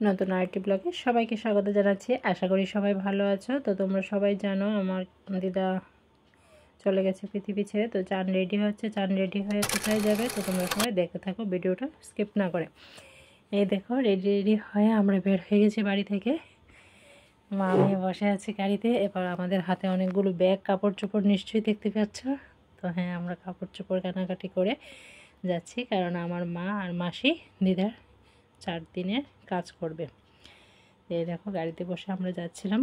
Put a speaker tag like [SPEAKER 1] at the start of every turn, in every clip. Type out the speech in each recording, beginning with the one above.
[SPEAKER 1] নতুন আরেকটি ব্লগে সবাইকে স্বাগত জানাচ্ছি। আশা করি সবাই ভালো আছো। তো তোমরা সবাই জানো আমার দিদা চলে গেছে পৃথিবী ছেড়ে। তো চান রেডি হচ্ছে, চান রেডি হয়ে কোথায় যাবে তো তোমরা সবাই দেখতে থাকো, ভিডিওটা স্কিপ না করে। এই দেখো রেডি হয়ে আমরা বের হয়ে গেছি বাড়ি থেকে। মা আমি বসে আছি গাড়িতে। এবার আমাদের হাতে অনেকগুলো ব্যাগ, কাপড় চোপড় নিশ্চয়ই দেখতে পাচ্ছ। তো হ্যাঁ, আমরা কাপড় চোপড় কেনাকাটি করে যাচ্ছি, কারণ আমার মা আর মাসি দিদার 4 দিনের কাজ করবে। এই দেখো গাড়িতে বসে আমরা যাচ্ছিলাম।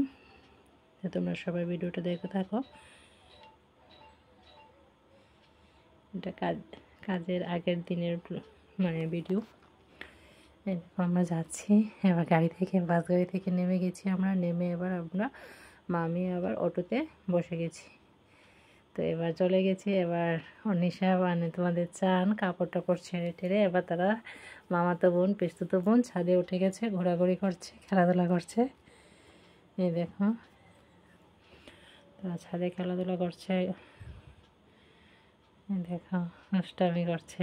[SPEAKER 1] তোমরা সবাই ভিডিওটা দেখতে থাকো। এটা কাজের আগের দিনের ভিডিও। এই দেখো আমরা যাচ্ছি। এবার গাড়ি থেকে, বাস গাড়ি থেকে নেমে গেছি আমরা। নেমে এবার আমরা মামি আবার অটোতে বসে গেছি। তো এবার চলে গেছি। এবার অনিশা তোমাদের চান কাপড় টাপড় ছেড়ে টেড়ে এবার তারা মামাতো বোন, পিস্তুতো বোন ছাদে উঠে গেছে, ঘোরাঘুরি করছে, খেলাধুলা করছে। এই দেখো তারা ছাদে খেলাধুলা করছে, দেখো নষ্টামি করছে।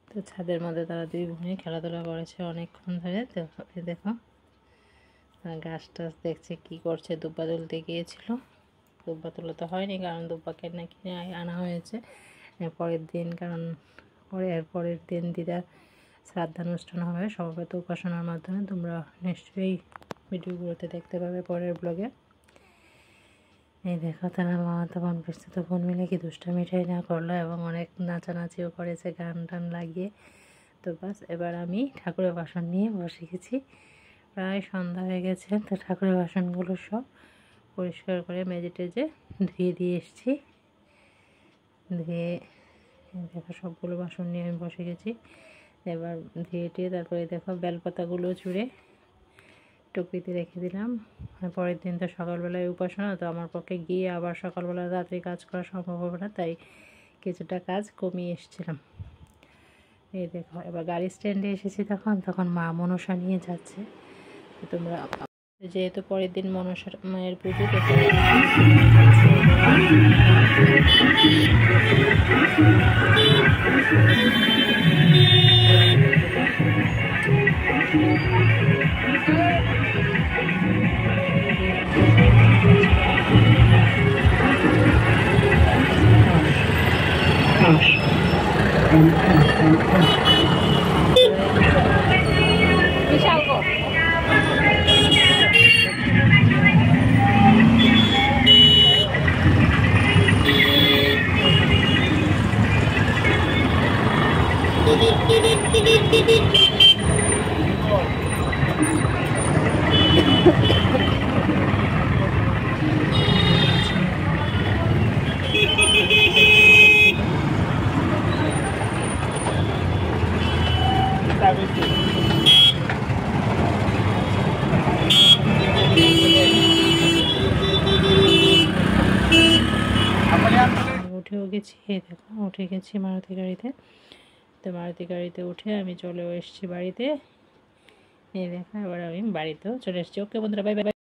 [SPEAKER 1] তো ছাদের মধ্যে তারা দুই বোনই খেলাধুলা করেছে অনেকক্ষণ ধরে। তো দেখো গাছ টাছ দেখছে কি করছে। দুব্বা তুলতে গিয়েছিল, দুব্বা তোলা তো হয়নি, কারণ দুব্বা কিনে আনা হয়েছে পরের দিন। কারণ পরের দিন দিদার শ্রাদ্ধানুষ্ঠান হবে সমবেত উপাসনার মাধ্যমে। তোমরা নিশ্চয়ই ভিডিওগুলোতে দেখতে পাবে পরের ব্লগে। এই দেখো তারা মামাতো বোন, পিস্তুতো বোন মিলে কি দুষ্টামিটাই না করলো, এবং অনেক নাচানাচিও করেছে গান টান লাগিয়ে। তো বাস এবার আমি ঠাকুরের বাসন নিয়ে বসে গেছি। প্রায় সন্ধ্যা হয়ে গেছে। তো ঠাকুরের বাসনগুলো সব পরিষ্কার করে মেজে টেজে ধুয়ে দিয়ে এসেছি। ধুয়ে দেখো সবগুলো বাসন নিয়ে আমি বসে গেছি। এবার ধুয়ে টিয়ে তারপরে দেখো বেলপাতাগুলো চুড়ে টুকরিতে রেখে দিলাম। পরের দিন তো সকালবেলায় উপাসনা, তো আমার পক্ষে গিয়ে আবার সকালবেলা রাত্রে কাজ করা সম্ভব হবে না, তাই কিছুটা কাজ কমিয়ে এসেছিলাম। এই দেখো এবার গাড়ি স্ট্যান্ডে এসেছি। তখন মা মনসা নিয়ে যাচ্ছে। তোমরা যেহেতু পরের দিন মনসা মায়ের পুজো, উঠেও গেছি। দেখো উঠে গেছি মারুতি গাড়িতে। তো মারুতি গাড়িতে উঠে আমি চলেও এসেছি বাড়িতে। এই দেখো এবার আমি বাড়িতেও চলে এসেছি। ওকে বন্ধুরা, বাই বাই।